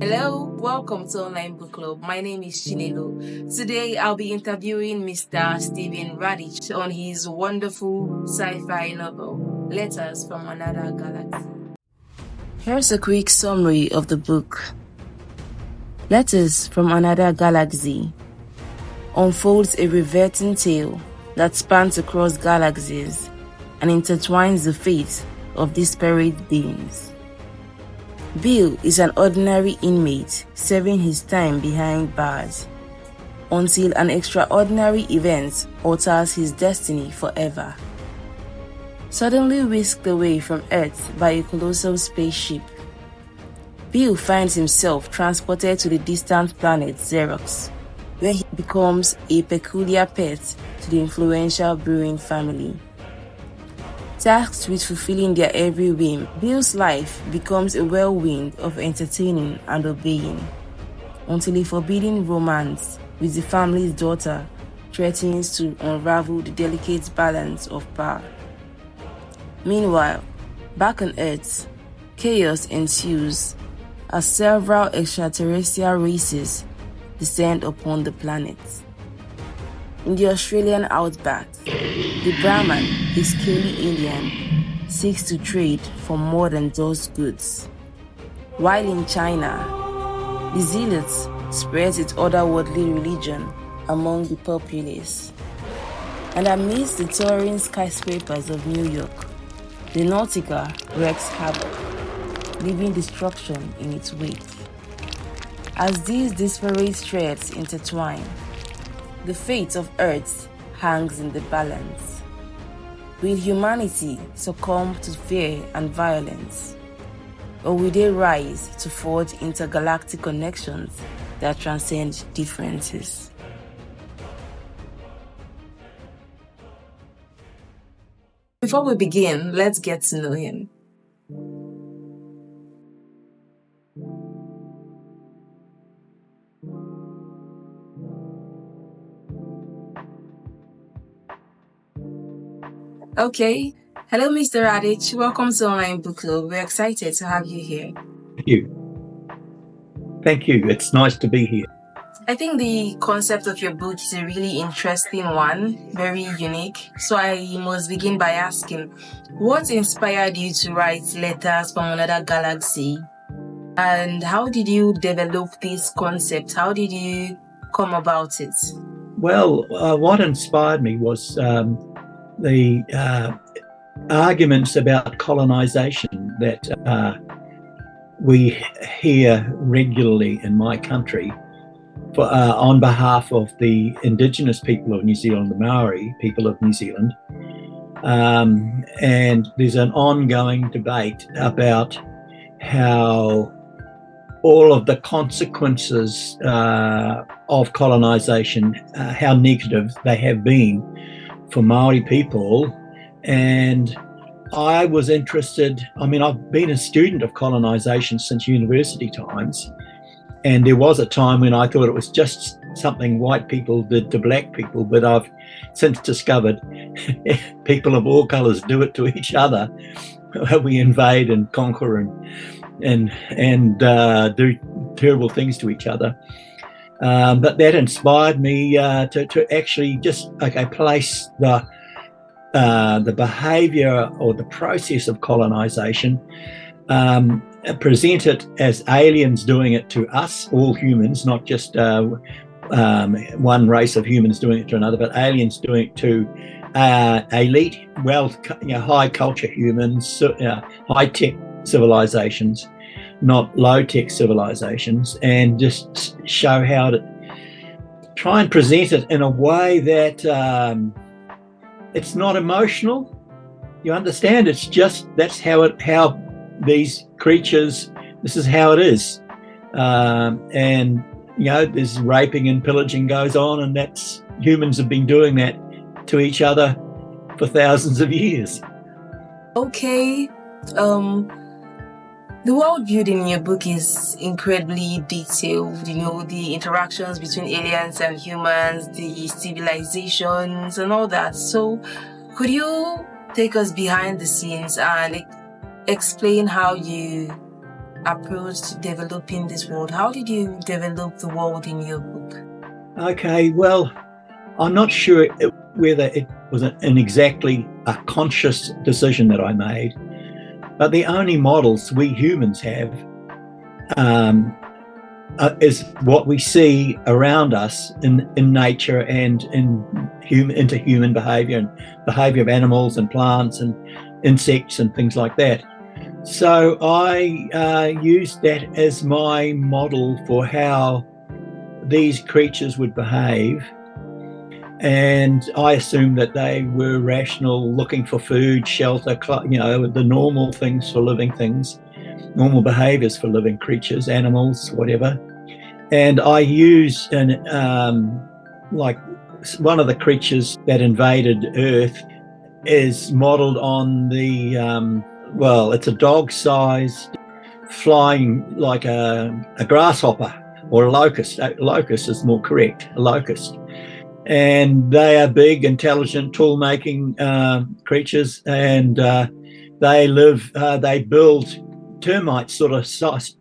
Hello, welcome to Online Book Club. My name is Chinelo. Today I'll be interviewing Mr. Steven Radich on his wonderful sci-fi novel, Letters from Another Galaxy. Here's a quick summary of the book. Letters from Another Galaxy unfolds a riveting tale that spans across galaxies and intertwines the fate of disparate beings. Bill is an ordinary inmate serving his time behind bars until an extraordinary event alters his destiny forever. Suddenly whisked away from Earth by a colossal spaceship, Bill finds himself transported to the distant planet Xerox, where he becomes a peculiar pet to the influential brewing family. Tasked with fulfilling their every whim, Bill's life becomes a whirlwind of entertaining and obeying, until a forbidden romance with the family's daughter threatens to unravel the delicate balance of power. Meanwhile, back on Earth, chaos ensues as several extraterrestrial races descend upon the planet. In the Australian outback, the Brahman, a scaly alien, seeks to trade for more than just goods. While in China, the zealots spreads its otherworldly religion among the populace. And amidst the towering skyscrapers of New York, the Nautica wreaks havoc, leaving destruction in its wake. As these disparate threads intertwine, the fate of Earth hangs in the balance. Will humanity succumb to fear and violence? Or will they rise to forge intergalactic connections that transcend differences? Before we begin, let's get to know him. Okay. Hello, Mr. Radich. Welcome to Online Book Club. We're excited to have you here. Thank you. It's nice to be here. I think the concept of your book is a really interesting one, very unique. So I must begin by asking, what inspired you to write Letters from Another Galaxy? And how did you develop this concept? How did you come about it? Well, what inspired me was the arguments about colonization that we hear regularly in my country on behalf of the indigenous people of New Zealand, the Maori people of New Zealand. And there's an ongoing debate about how all of the consequences of colonization, how negative they have been for Maori people. And I was interested, I've been a student of colonization since university times. And there was a time when I thought it was just something white people did to black people, but I've since discovered people of all colors do it to each other. We invade and conquer and do terrible things to each other. But that inspired me to actually just place the behavior or the process of colonization, present it as aliens doing it to us, all humans, not just one race of humans doing it to another, but aliens doing it to elite, high culture humans, high-tech civilizations, not low-tech civilizations, and just show how to try and present it in a way that it's not emotional. You understand? It's just that's how these creatures. This is how it is, and there's raping and pillaging goes on, and that's humans have been doing that to each other for thousands of years. Okay. The world building in your book is incredibly detailed, the interactions between aliens and humans, the civilizations and all that. So could you take us behind the scenes and explain how you approach to developing this world? How did you develop the world in your book? Okay, well, I'm not sure whether it was an exactly a conscious decision that I made, but the only models we humans have is what we see around us in nature and into human behavior and behavior of animals and plants and insects and things like that. So I used that as my model for how these creatures would behave. And I assumed that they were rational, looking for food, shelter, the normal things for living things, normal behaviors for living creatures, animals, whatever. And I used like one of the creatures that invaded Earth is modeled on the, it's a dog-sized flying like a grasshopper or a locust. A locust is more correct, a locust. And they are big, intelligent, tool-making creatures, and they build termite sort of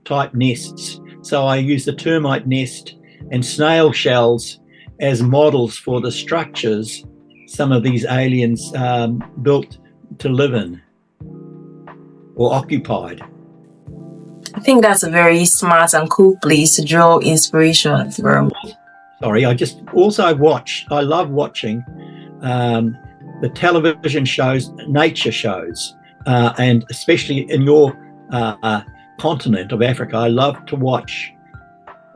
type nests. So I use the termite nest and snail shells as models for the structures some of these aliens built to live in or occupied. I think that's a very smart and cool place to draw inspiration from. Sorry, I love watching the television shows, nature shows, and especially in your continent of Africa, I love to watch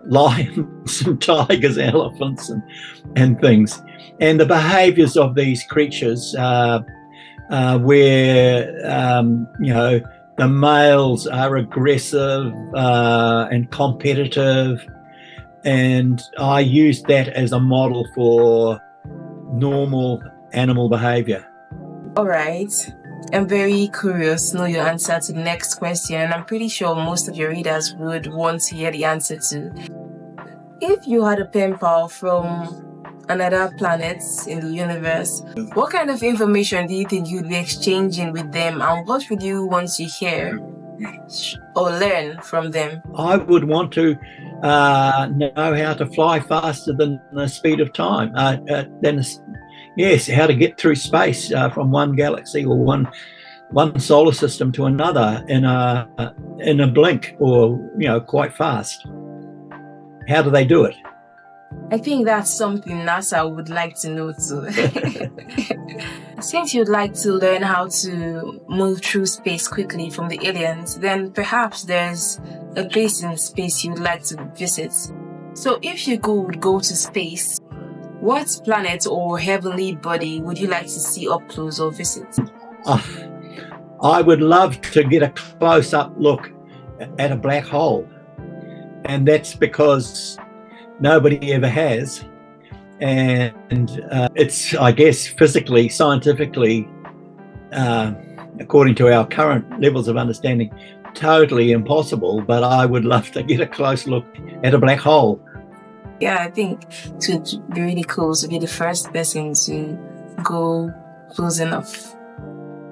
lions and tigers, elephants and things. And the behaviors of these creatures where, the males are aggressive and competitive. And I used that as a model for normal animal behavior. All right. I'm very curious to know your answer to the next question. I'm pretty sure most of your readers would want to hear the answer to. If you had a pen pal from another planet in the universe, what kind of information do you think you'd be exchanging with them, and what would you want to hear or learn from them? I would want to know how to fly faster than the speed of time. How to get through space from one galaxy or one solar system to another in a blink, or quite fast. How do they do it? I think that's something NASA would like to know too. Since you'd like to learn how to move through space quickly from the aliens, then perhaps there's a place in space you'd like to visit. So if you could go to space, what planet or heavenly body would you like to see up close or visit? I would love to get a close-up look at a black hole. And that's because nobody ever has. And it's, I guess, physically, scientifically, according to our current levels of understanding, totally impossible. But I would love to get a close look at a black hole. Yeah, I think it would be really cool to be the first person to go close enough.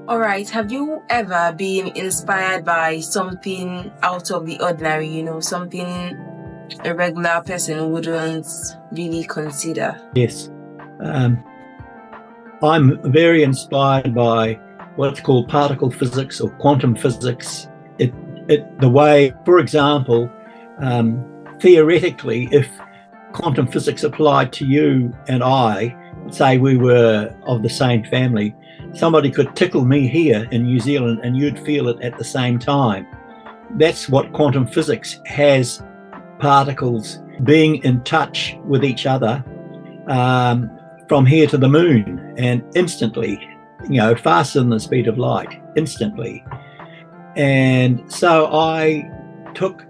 All right, have you ever been inspired by something out of the ordinary, something a regular person wouldn't really consider? Yes. I'm very inspired by what's called particle physics or quantum physics. The way, for example, theoretically, if quantum physics applied to you and I, say we were of the same family, somebody could tickle me here in New Zealand and you'd feel it at the same time. That's what quantum physics has, particles being in touch with each other from here to the moon, and instantly, faster than the speed of light, instantly. And so I took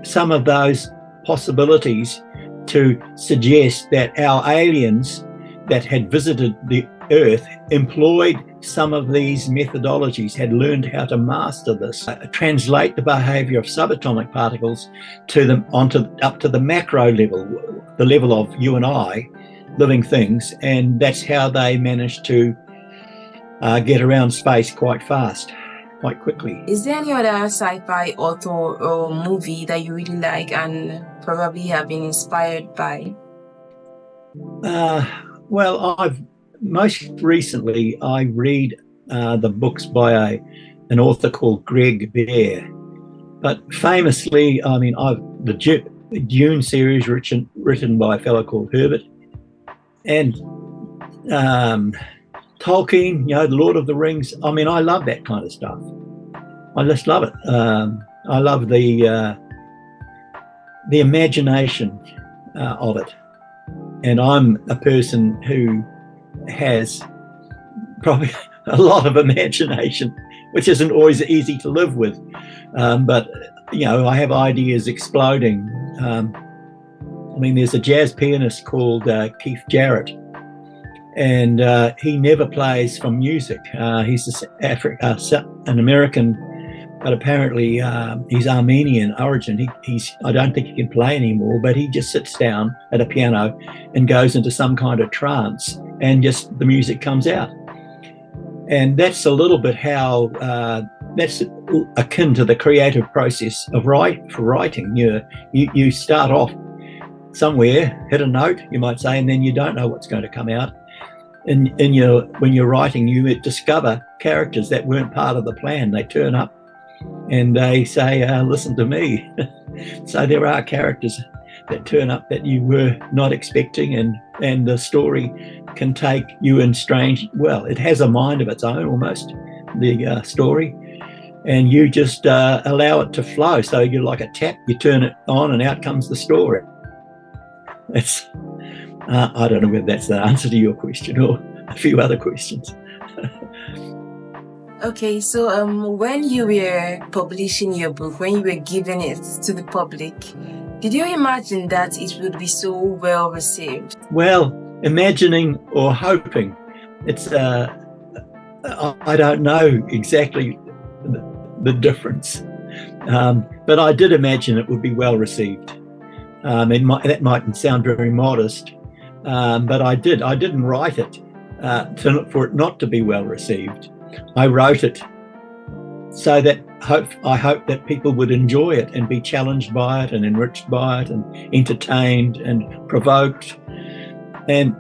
some of those possibilities to suggest that our aliens that had visited the Earth employed some of these methodologies, had learned how to master this, translate the behavior of subatomic particles up to the macro level, the level of you and I, living things, and that's how they managed to get around space quite fast. quite quickly. Is there any other sci-fi author or movie that you really like and probably have been inspired by? Well, most recently I read the books by an author called Greg Bear. But famously, I mean, the Dune series written by a fellow called Herbert, and Tolkien, the Lord of the Rings. I mean, I love that kind of stuff. I just love it. I love the imagination of it. And I'm a person who has probably a lot of imagination, which isn't always easy to live with. But, I have ideas exploding. There's a jazz pianist called Keith Jarrett, and he never plays from music. He's an American, but apparently he's Armenian origin. I don't think he can play anymore, but he just sits down at a piano and goes into some kind of trance, and just the music comes out. And that's a little bit how that's akin to the creative process of writing. You start off somewhere, hit a note, you might say, and then you don't know what's going to come out. And when you're writing, you discover characters that weren't part of the plan. They turn up and they say, listen to me. So there are characters that turn up that you were not expecting, and the story can take you in strange, it has a mind of its own almost, the story, and you just allow it to flow. So you're like a tap, you turn it on and out comes the story. It's I don't know whether that's the answer to your question or a few other questions. Okay, so when you were publishing your book, when you were giving it to the public, did you imagine that it would be so well received? Well, imagining or hoping, it's I don't know exactly the difference, but I did imagine it would be well received. That mightn't sound very modest, but I didn't write it for it not to be well received. I wrote it so that I hope that people would enjoy it and be challenged by it and enriched by it and entertained and provoked. And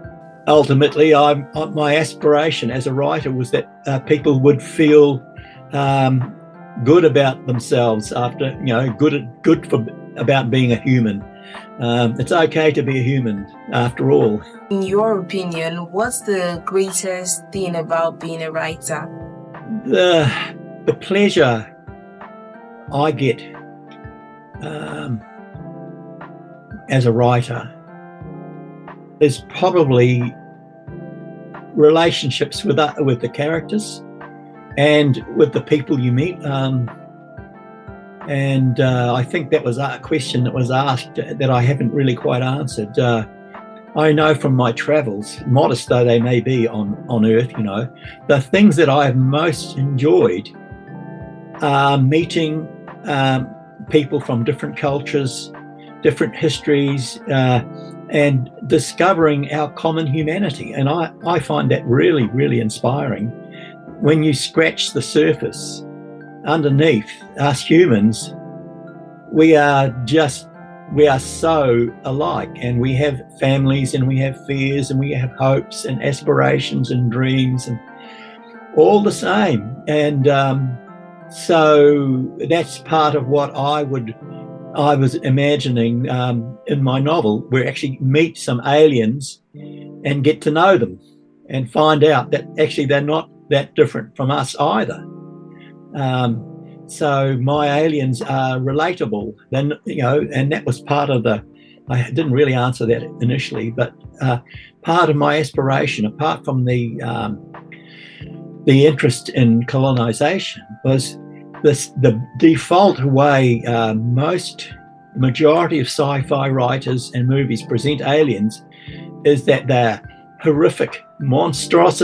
ultimately, my aspiration as a writer was that people would feel good about themselves after, good about being a human. It's okay to be a human after all. In your opinion, what's the greatest thing about being a writer? The pleasure I get as a writer is probably relationships with the characters and with the people you meet. And I think that was a question that was asked that I haven't really quite answered. I know from my travels, modest though they may be on Earth, the things that I have most enjoyed are meeting people from different cultures, different histories, and discovering our common humanity. And I find that really, really inspiring. When you scratch the surface, underneath us humans, we are so alike, and we have families and we have fears and we have hopes and aspirations and dreams and all the same. And so that's part of what I was imagining in my novel. We actually meet some aliens and get to know them and find out that actually they're not that different from us either. So my aliens are relatable. Then, and that was part of I didn't really answer that initially, but part of my aspiration, apart from the interest in colonization, was the default way majority of sci-fi writers and movies present aliens is that they're horrific, monstrous,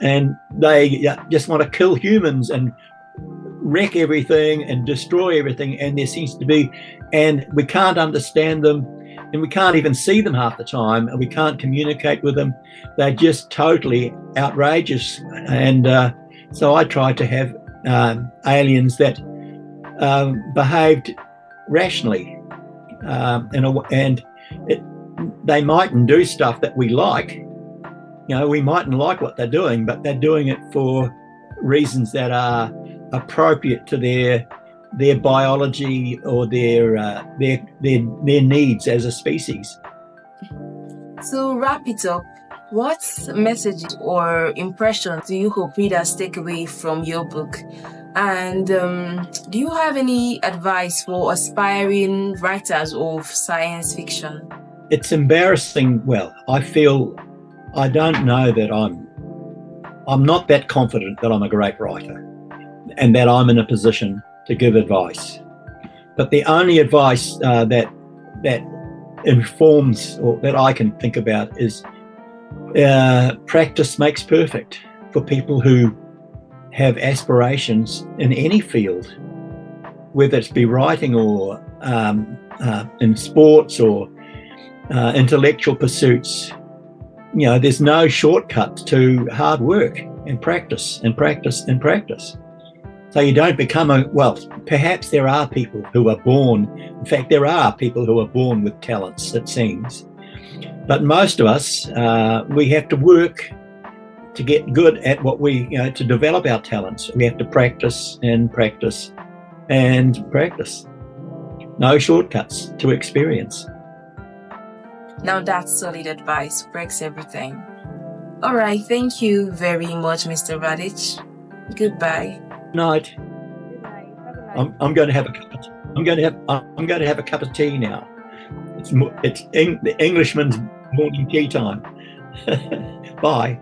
and they just want to kill humans and wreck everything and destroy everything. And there seems to be, and we can't understand them, and we can't even see them half the time, and we can't communicate with them. They're just totally outrageous. And So I tried to have aliens that behaved rationally, and they mightn't do stuff that we like. We mightn't like what they're doing, but they're doing it for reasons that are appropriate to their biology or their needs as a species. To wrap it up, what messages or impressions do you hope readers take away from your book? And do you have any advice for aspiring writers of science fiction? It's embarrassing. Well, I don't know that I'm not that confident that I'm a great writer and that I'm in a position to give advice. But the only advice that informs or that I can think about is practice makes perfect for people who have aspirations in any field, whether it's be writing or in sports or intellectual pursuits. There's no shortcut to hard work and practice and practice and practice. So you don't become perhaps there are people who are born, in fact, there are people who are born with talents, it seems. But most of us, we have to work to get good at what to develop our talents. We have to practice and practice and practice. No shortcuts to experience. Now that's solid advice, breaks everything. All right, thank you very much, Mr. Radich. Goodbye. Night. I'm going to have a cup. I'm going to have a cup of tea now. It's the Englishman's morning tea time. Bye.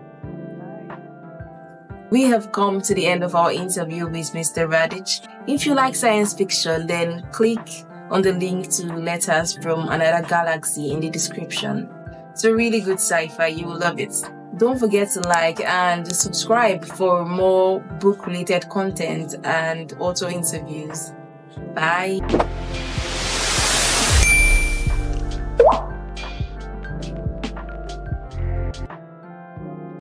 We have come to the end of our interview with Mr. Radich. If you like science fiction, then click on the link to Letters from Another Galaxy in the description. It's a really good sci-fi, you will love it. Don't forget to like and subscribe for more book-related content and author interviews. Bye.